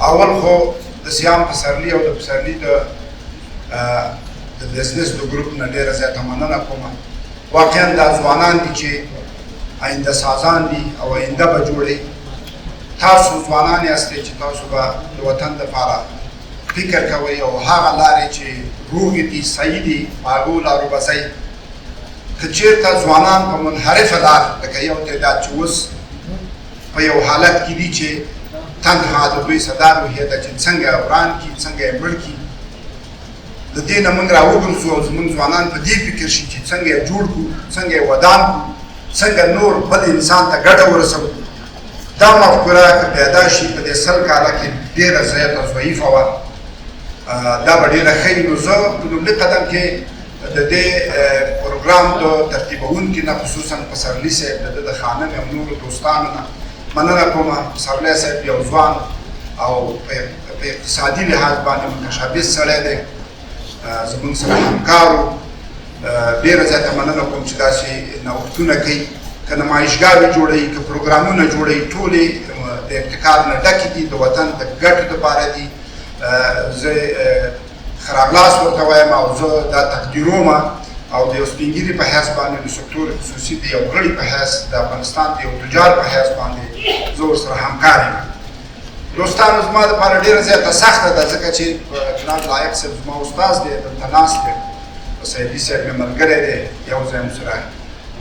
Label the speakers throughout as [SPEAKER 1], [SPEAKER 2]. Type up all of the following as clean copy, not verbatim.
[SPEAKER 1] اول خو د سیام پسرلي او د پسرلي د بزنس د ګروپ نه ډېره زیاته مننه کوم. واقعا دا ځوانان دي چې آینده سازان دي او آینده به جوړوي. تاسو ځوانان یاستئ چې تاسو به د وطن دپاره فکر کوئ او هغه لارې چې روغې دي صحیح دي په هغو لارو به ځئ. که چېرته ځوانان په منحرفه لار لکه یو تعداد چې اوس په یو حالت کې دي چې تنها د دوی صدا روحیه ده چې څنګه وران کړي څنګه یې مړ کړي. د دې نه موږ راوګرځو او زموږ ځوانان په دې فکر شي چې څنګه یې جوړ کړو، څنګه یې ودان کړو، څنګه نور بل انسان ته ګټه ورسوو. دا مفکوره که پیدا شي په دې 100 کاله کې ډېره زیاته ضعیفه وه، دا به ډېره ښه وي. نو زه په لومړي قدم کې د دې پروګرام د ترتیبونکي نه خصوصا پسرلي صاحب د ده د خانم او نورو دوستانو نه مننه کوم. پسرلی صاحب یو ځوان او په اقتصادي لحاظ باندې متشبث سړی دی، زموږ سره همکارو. ډېره زیاته مننه کوم چې داسې نوښتونه کوي، که نمایشګاوې جوړوي، که پروګرامونه جوړوي، ټولې د ابتکار نه ډکې دي، د وطن د ګټو دپاره دي. زه ښه راغلاست ورته وایم او زه دا تقدیروم او د یو سپین ږیري په حیث باندې د سکتور خصوصي د یو غړي په حیث د افغانستان د یو تجار په حیث باندې زه ورسره همکار یم. دوستانو زما دپاره ډېره زیاته سخته ده ځکه چې جناب لایق صاحب زما استاد دی، دلته ناست دی، سیدي صاحب مې ملګری دی، یو ځای مو سره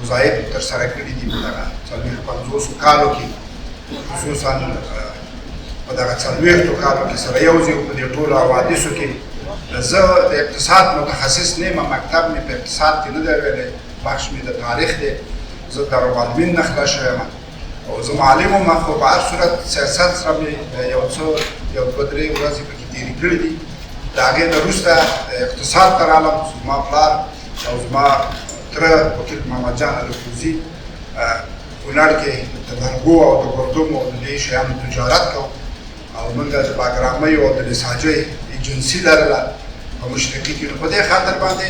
[SPEAKER 1] وظایف ترسره کړي دي په دغه 40-50 کالو کې، خصوصا په دغه 40 کالو کې سره یو ځای په دې ټولو حوادثو کې. زه د اقتصاد متخصص نه یم، مکتب مې په اقتصاد کې نه دی ویلی، بخش مې د تاریخ دی، زه دارالمعلمین نه خلاص شوی یم او زه معلم وم. خو په هر صورت سیاست سره مې یو 2-3 ورځې پکې تېرې کړي دي. د هغې نه وروسته اقتصاد ته رالم. زما پلار او زما تره وکیل محمد جان الکوزي کونړ کې د لرګو او د ګردمو او د دې شیانو تجارت کوو او موږ د باګرامیو او د نساجۍ ایجنسي لرله په مشرقي کې. نو په دې خاطر باندې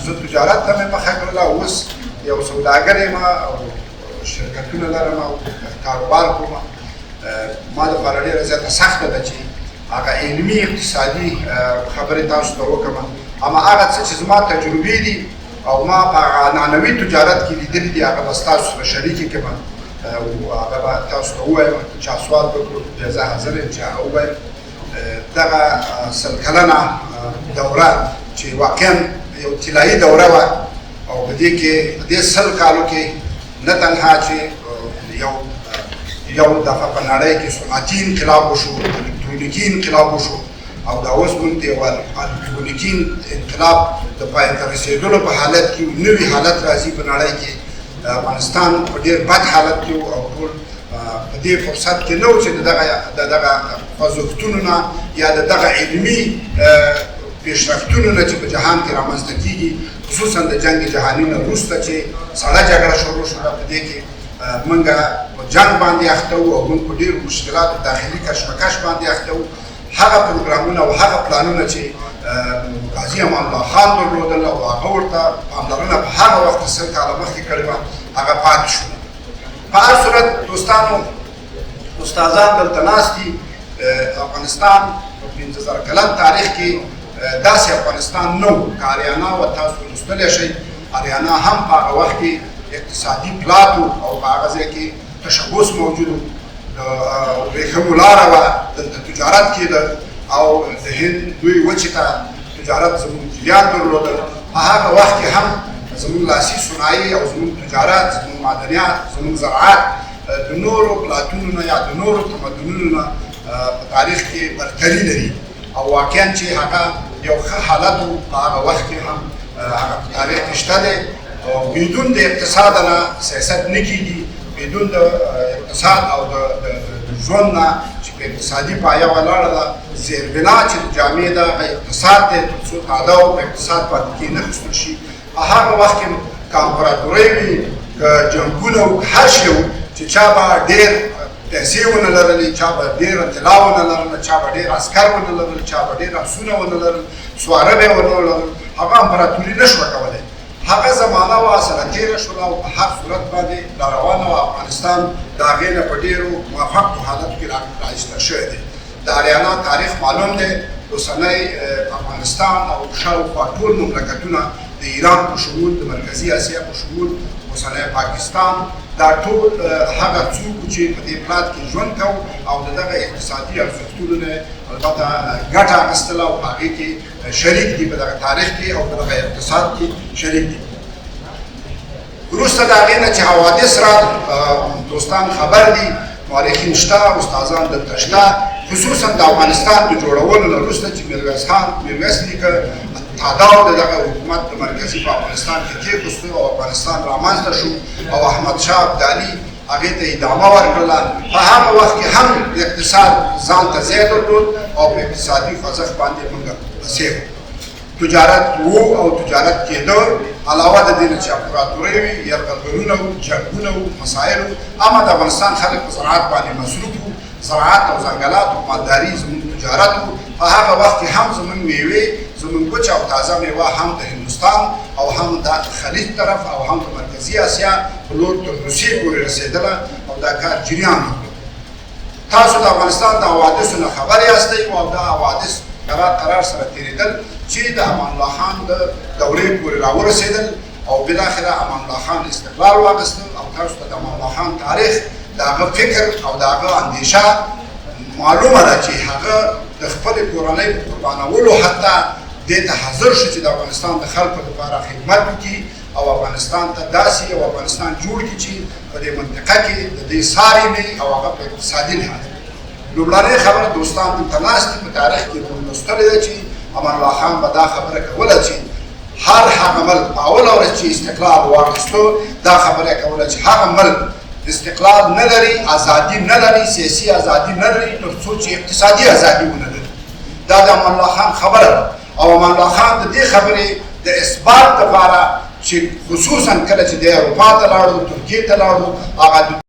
[SPEAKER 1] زه تجارت ته مې مخه کړله. اوس یو سوداګر یم او شرکتونه لرم او کاروبار کوم. ما دپاره ډېره زیاته سخته ده چې هغه علمي اقتصادي خبرې تاسو ته وکړم. اما هغه څه چې زما تجربې دي او ما په عنعنوي تجارت کې لیدلي دي هغه به ستاسو سره شریکې کړم او هغه به تاسو ته ووایم. چا سوال وکړو بیا زه حاضر یم چې هغه ووایم. دغه 100 کلنه دوره چې واقعا یو طلایي دوره وه او په دې کې په دې 100 کالو کې نه تنها چې یو دفعه په نړۍ کې صنعتي انقلاب وشو، الکترونیکي انقلاب وشو او دا اوس موږ ته یو الکترونیکي انقلاب د پای ته رسېدلو په حالت کې نوي حالت راځي په نړۍ کې. افغانستان په ډېر بد حالت کې او ټول په دې فرصت کې نه و چې د دغه خوځښتونو نه یا د دغه علمي پیشرفتونو نه چې په جهان کې رامنځته کېږي، خصوصا د جنګ جهاني نه وروسته چې سړه جګړه شروع شوه. په دې کې موږ په جنګ باندې اخته وو او موږ په ډېرو مشکلاتو داخلي کشمکش باندې اخته وو. هغه پروګرامونه او هغه پلانونه چې غازي امان الله خان درلودل او هغه ورته پاملرنه په هغه وخت 100 کاله مخکې کړې وه، هغه پاتې شول. په هر صورت دوستانو، استادان دلته ناست دي. افغانستان په 15000 کلن تاریخ کې داسې افغانستان نه و. که اریانا و تاسو لوستلی شئ، اریانا هم په هغه وخت کې اقتصادي پلات و او په هغه ځای کې تشبث موجود و، د ورېښمو لاره وه، دلته تجارت کېده او د هند دوی وچې ته تجارت زموږ جریان درلودل. په هغه وخت کې هم زموږ لاسي صنایع او زموږ تجارت، زموږ معدنیات، زموږ زراعت د نورو پلاتونو نه یا د نورو تمدنونو نه په تاریخ کې برتري لري او واقعا چې هغه یو ښه حالت و. په هغه وخت کې هم هغه په تاریخ کې شته دی او بدون د اقتصاد نه سیاست نه کېږي، بدون د اقتصاد او د ژوند نه چې په اقتصادي پایه ولاړه ده. زیربنا چې د جامع ده هغه اقتصاد دی. تر څو تاده او په اقتصاد باندې کې نه اخیستل شي، په هغه وخت کې که امپراتورۍ وي، که جنګونه و، که هر شی و چې چا به ډېر پیسې ونه لرلې، چا به ډېره طلا ونه لرله، چا به ډېر عسکر ونه لرل، چا به ډېر آسونه ونه لرل، سواره به یې ونه لرل، هغه امپراتوري نه شوه کولی. هغه زمانه وه سره تېره شوله او په هر صورت باندې راروانه وه. افغانستان د هغې نه په ډېرو موفقو حالتو کې رایسته شوی دی. د اریانا تاریخ معلوم دی اوسنی افغانستان او شاوخوا ټول مملکتونه د ایران په شمول د مرکزي اسیا په شمول اوسنی پاکستان دا ټول هغه څوک چې په دې پلات کې ژوند کوو او د دغه اقتصادي ارزښتونو نه البته ګټه اخیستله او په هغې کې شریک دي په دغه تاریخ کې او په دغه اقتصاد کې شریک دي. وروسته د هغې نه چې حوادث راغلل دوستان خبر دي، مورخین شته، استادان دلته شته، خصوصا د افغانستان د جوړولو نه وروسته چې میرویس نیکه تاداو د دغه حکومت د مرکزي په افغانستان کې کېښوسته او افغانستان رامنځته شو او احمدشاه ابدالي هغې ته ادامه ورکړله. په هغه وخت کې هم اقتصاد ځان ته ځای درلود او په اقتصادي خوځښت باندې موږ پسې وو. تجارت وو او تجارت کېده، علاوه د دې نه چې امپراتورۍ وي، یرغلګرونه وو، جنګونه وو، مسایل وو، اما د افغانستان خلک په زراعت باندې مصروف وو. زراعت او ځنګلات او مالداري زموږ تجارت وو. په هغه وخت کې هم زموږ میوې، زموږ وچه او تازه میوه هم د هندوستان او هم د خلیج طرف او هم د مرکزي اسیا په لور تر روسیې پورې رسېدله او دا کار جریان وکړ. تاسو د افغانستان د حوادثو نه خبر یاستئ او دا حوادث قرار سره تېرېدل چې د امان الله خان د دورې پورې راورسېدل او بالاخره امان الله خان استقلال واخیستل او تاسو ته د امان الله خان تاریخ د هغه فکر او د هغه اندیشه معلومه ده چې هغه د خپلې کورنۍ په قربانولو حتی دې ته حاضر شو چې د افغانستان د خلکو لپاره خدمت وکړي او افغانستان ته داسې یو افغانستان جوړ کړي چې په دې منطقه کې د دې ساری نه او هغه په اقتصادي لحاظ. لومړنۍ خبره دوستان دلته ناست دي، په تاریخ کې موږ لوستلې ده چې امان الله خان به دا خبره کوله چې هر هغه ملک په اوله ورځ چې استقلال واخیستو دا خبره یې کوله چې هغه ملک استقلال نه لري، ازادي نه لري، سیاسي ازادي نه لري تر څو چې اقتصادي ازادي ونه لري. دا د امان الله خان خبره ده او امان الله خان د دې خبرې د اثبات لپاره چې خصوصا کله چې د اروپا ته لاړو، ترکیې ته لاړو، هغه